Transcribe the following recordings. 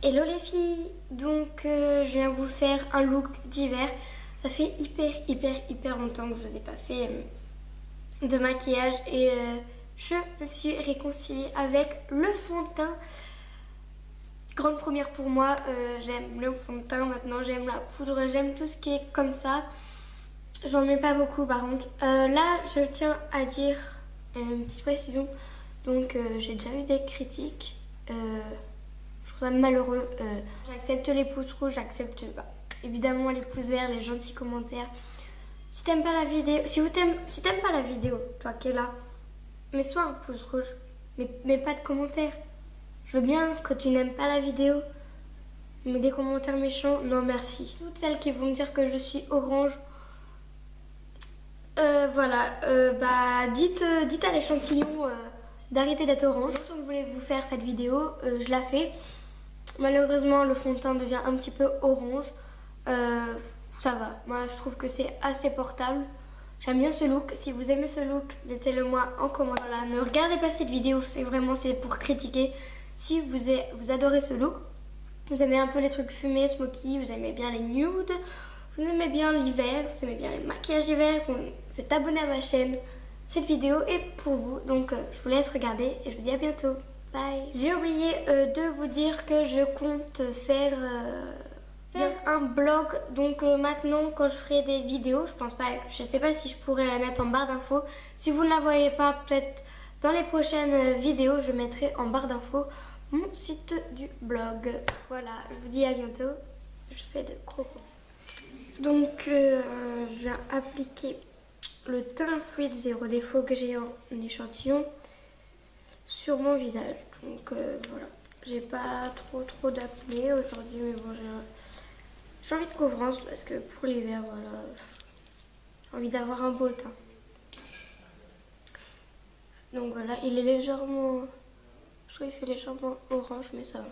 Hello les filles, donc je viens vous faire un look d'hiver. Ça fait hyper longtemps que je vous ai pas fait de maquillage et je me suis réconciliée avec le fond de teint. Grande première pour moi, j'aime le fond de teint maintenant, j'aime la poudre, j'aime tout ce qui est comme ça. J'en mets pas beaucoup par contre. Là je tiens à dire une petite précision, donc j'ai déjà eu des critiques. Je trouve ça malheureux. J'accepte les pouces rouges, j'accepte évidemment les pouces verts, les gentils commentaires. Si t'aimes pas la vidéo, si t'aimes pas la vidéo, toi qui es là, mets-toi un pouce rouge, mais pas de commentaires. Je veux bien que tu n'aimes pas la vidéo, mais des commentaires méchants, non merci. Toutes celles qui vont me dire que je suis orange, dites à l'échantillon d'arrêter d'être orange. Longtemps que je voulais vous faire cette vidéo, je la fais. Malheureusement, le fond de teint devient un petit peu orange. Ça va. Moi, je trouve que c'est assez portable. J'aime bien ce look. Si vous aimez ce look, mettez-le moi en commentaire. Voilà, ne regardez pas cette vidéo. C'est pour critiquer. Si vous adorez ce look, vous aimez un peu les trucs fumés, smoky, vous aimez bien les nudes, vous aimez bien l'hiver, vous aimez bien les maquillages d'hiver, vous êtes abonné à ma chaîne. Cette vidéo est pour vous. Donc, je vous laisse regarder et je vous dis à bientôt. Bye. J'ai oublié de vous dire que je compte faire un blog. Donc maintenant quand je ferai des vidéos, je sais pas si je pourrais la mettre en barre d'infos. Si vous ne la voyez pas, peut-être dans les prochaines vidéos, je mettrai en barre d'infos mon site du blog. Voilà, je vous dis à bientôt. Je fais de gros bisous. Donc je viens appliquer le teint fluide zéro défaut que j'ai en échantillon sur mon visage. Donc voilà, j'ai pas trop d'acné aujourd'hui, mais bon, j'ai envie de couvrance parce que pour l'hiver, voilà, j'ai envie d'avoir un beau teint. Donc voilà, il est légèrement, je trouve qu'il fait légèrement orange, mais ça va.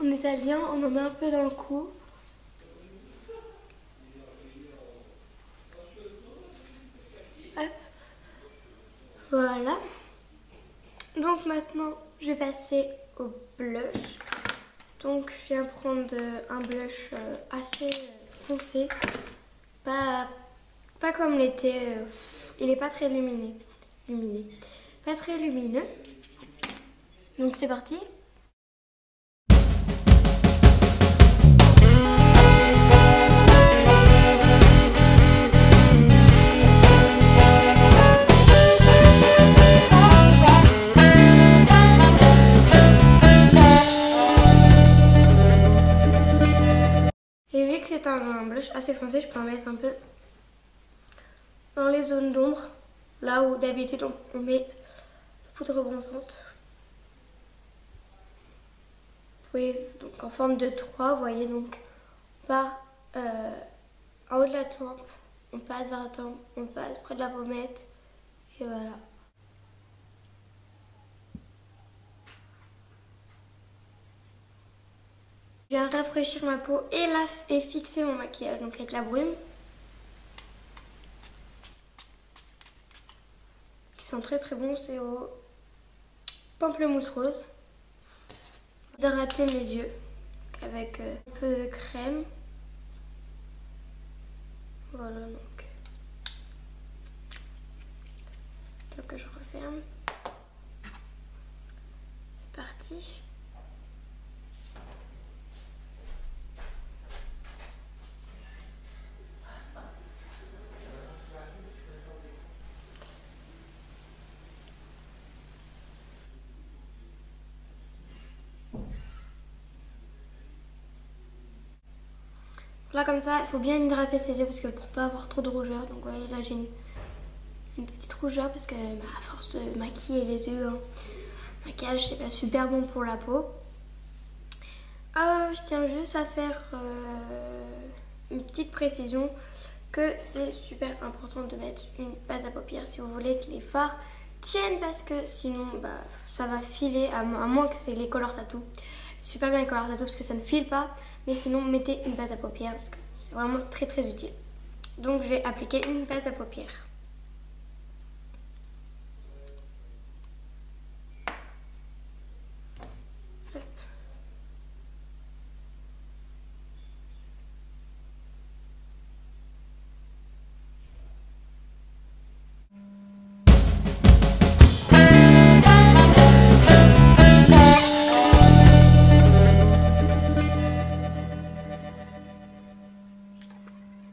On étalien, on en met un peu dans le cou. Hop. Voilà. Donc maintenant, je vais passer au blush. Donc je viens prendre un blush assez foncé. Pas comme l'été. Il n'est pas très lumineux. Pas très lumineux. Donc c'est parti. Et vu que c'est un blush assez foncé, je peux en mettre un peu dans les zones d'ombre, là où d'habitude on met poudre bronzante. Vous voyez, donc en forme de 3, vous voyez, donc on part en haut de la tempe, on passe vers la tempe, on passe près de la pommette, et voilà. Je viens rafraîchir ma peau et fixer mon maquillage, donc avec la brume. Qui sent très bon, c'est au pamplemousse rose. Hydrater mes yeux avec un peu de crème. Voilà, donc je referme. C'est parti. Là comme ça, il faut bien hydrater ses yeux parce que pour pas avoir trop de rougeur. Donc ouais, là j'ai une petite rougeur parce que à force de maquiller les yeux, le maquillage c'est pas super bon pour la peau. Je tiens juste à faire une petite précision que c'est super important de mettre une base à paupières si vous voulez que les fards tiennent, parce que sinon ça va filer, à moins que c'est les color tattoo. C'est super bien les color tattoo parce que ça ne file pas, mais sinon mettez une base à paupières parce que c'est vraiment très très utile. Donc je vais appliquer une base à paupières.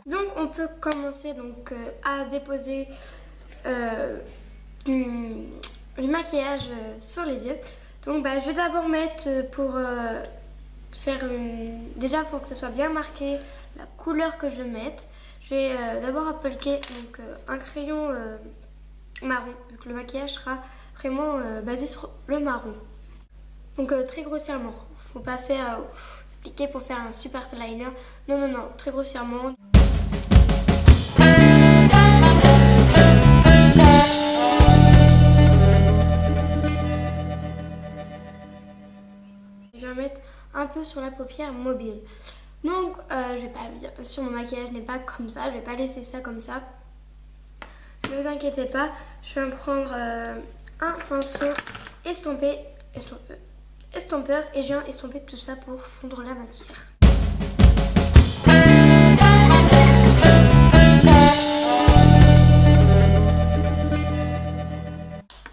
Donc on peut commencer donc à déposer du maquillage sur les yeux. Donc je vais d'abord mettre pour faire déjà pour que ça soit bien marqué la couleur que je vais mettre. Je vais d'abord appliquer donc, un crayon marron, vu que le maquillage sera vraiment basé sur le marron. Donc très grossièrement, faut pas faire s'appliquer pour faire un super liner. Non non non, très grossièrement. Je vais mettre un peu sur la paupière mobile. Donc je vais pas bien sûr, mon maquillage n'est pas comme ça, je vais pas laisser ça comme ça. Ne vous inquiétez pas, je vais me prendre un pinceau estompeur et je viens estomper tout ça pour fondre la matière.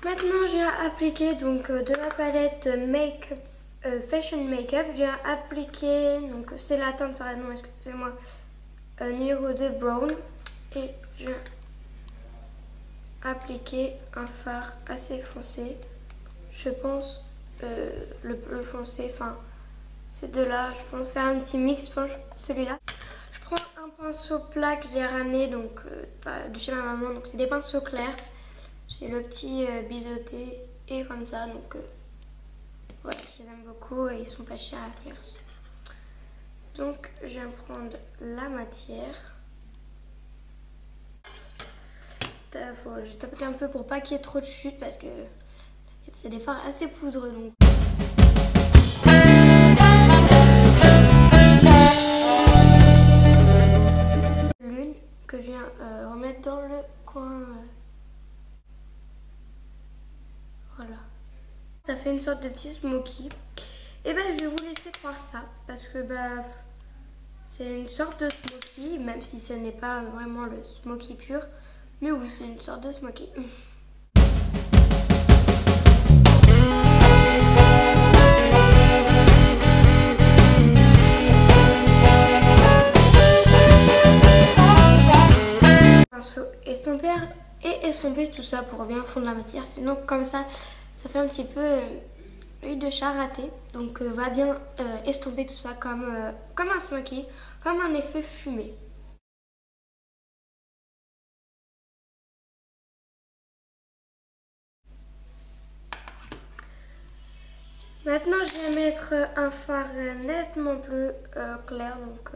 Maintenant je viens appliquer donc de la palette Fashion Makeup, je viens appliquer, donc c'est la teinte pardon, excusez-moi, numéro 2 Brown, et je viens appliquer un fard assez foncé. Je pense le foncé, enfin ces deux-là, je pense faire un petit mix, je pense celui-là. Je prends un pinceau plat que j'ai ramené donc de chez ma maman, donc c'est des pinceaux clairs. J'ai le petit biseauté et comme ça, donc voilà, je les aime beaucoup et ils sont pas chers à Claire's. Donc je viens prendre la matière. J'ai tapoté un peu pour pas qu'il y ait trop de chute parce que c'est des fards assez poudreux donc. L'une que je viens remettre dans le coin. Voilà. Ça fait une sorte de petit smoky. Et je vais vous laisser croire ça parce que c'est une sorte de smoky, même si ce n'est pas vraiment le smoky pur. Mais oui, c'est une sorte de smoky. Pinceau estompeur et estomper tout ça pour bien fondre la matière. Sinon, comme ça fait un petit peu huile de chat raté. Donc, on va bien estomper tout ça comme un smoky, comme un effet fumé. Maintenant, je vais mettre un fard nettement plus clair. Donc,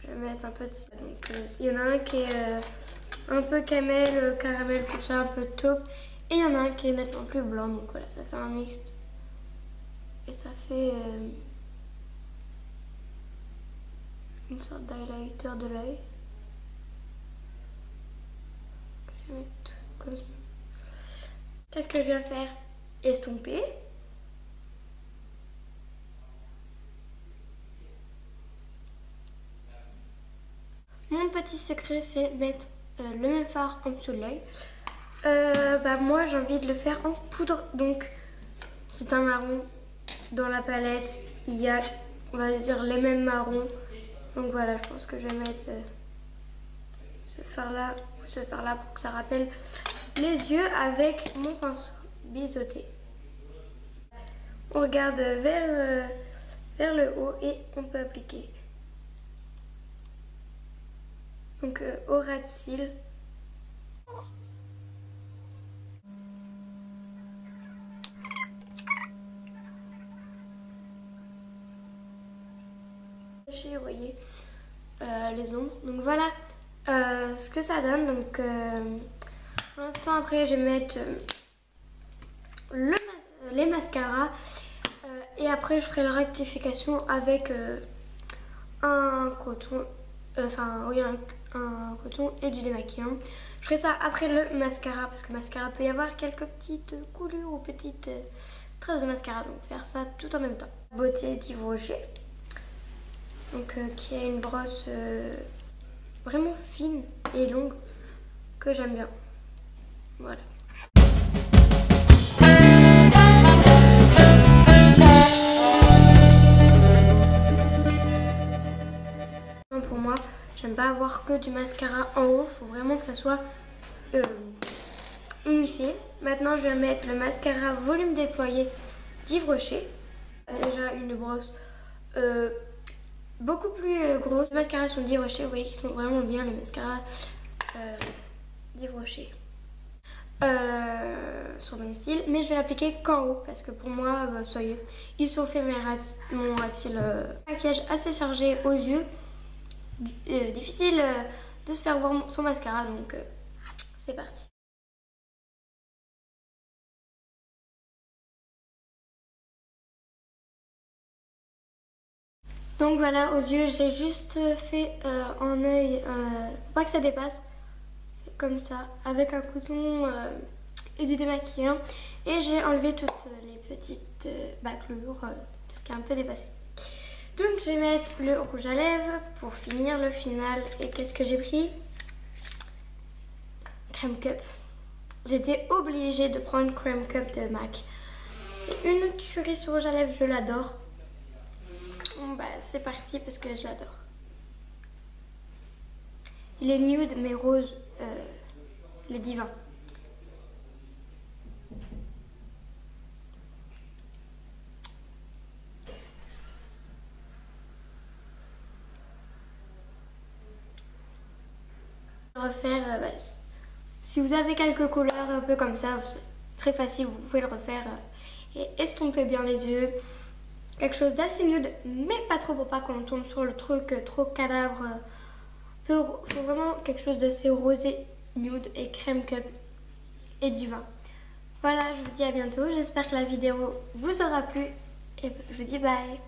je vais mettre un peu de ça. Donc, il y en a un qui est un peu caramel, tout ça, un peu taupe. Et il y en a un qui est nettement plus blanc. Donc, voilà, ça fait un mixte. Et ça fait une sorte d'highlighter de l'œil. Je vais mettre comme ça. Qu'est-ce que je viens faire? Estomper. Mon petit secret, c'est mettre le même fard en dessous de l'œil. Moi, j'ai envie de le faire en poudre. Donc, c'est un marron. Dans la palette, il y a, on va dire, les mêmes marrons. Donc voilà, je pense que je vais mettre ce fard-là pour que ça rappelle les yeux avec mon pinceau biseauté. On regarde vers le haut et on peut appliquer. Donc au ras de cils. Vous voyez, les ombres. Donc voilà ce que ça donne. Donc pour l'instant, après je vais mettre les mascaras et après je ferai la rectification avec un coton, enfin oui un coton et du démaquillant. Je ferai ça après le mascara parce que mascara peut y avoir quelques petites coulures ou petites traces de mascara, donc faire ça tout en même temps. Beauté d'Yves Rocher, donc qui a une brosse vraiment fine et longue que j'aime bien. Voilà. Pour moi, j'aime pas avoir que du mascara en haut, faut vraiment que ça soit unifié. Maintenant, je vais mettre le mascara volume déployé d'Yves Rocher. Déjà une brosse beaucoup plus grosse. Les mascaras sont d'Yves Rocher, vous voyez qu'ils sont vraiment bien les mascaras d'Yves Rocher sur mes cils, mais je vais l'appliquer qu'en haut parce que pour moi, ça y est, ils ont fait mon maquillage assez chargé aux yeux. Difficile de se faire voir son mascara, donc c'est parti. Donc voilà, aux yeux j'ai juste fait en œil, pas que ça dépasse, comme ça, avec un coton et du démaquillant, et j'ai enlevé toutes les petites bâclures, tout ce qui est un peu dépassé. Donc je vais mettre le rouge à lèvres pour finir le final. Et qu'est-ce que j'ai pris? Crème Cup. J'étais obligée de prendre Crème Cup de MAC. C'est une tuerie sur rouge à lèvres, je l'adore. Bon bah c'est parti parce que je l'adore. Il est nude mais rose, il est divin. Refaire, si vous avez quelques couleurs un peu comme ça, c'est très facile, vous pouvez le refaire et estomper bien les yeux. Quelque chose d'assez nude, mais pas trop pour pas qu'on tombe sur le truc trop cadavre. Faut vraiment quelque chose d'assez rosé, nude et Crème Cup et divin. Voilà, je vous dis à bientôt. J'espère que la vidéo vous aura plu et je vous dis bye.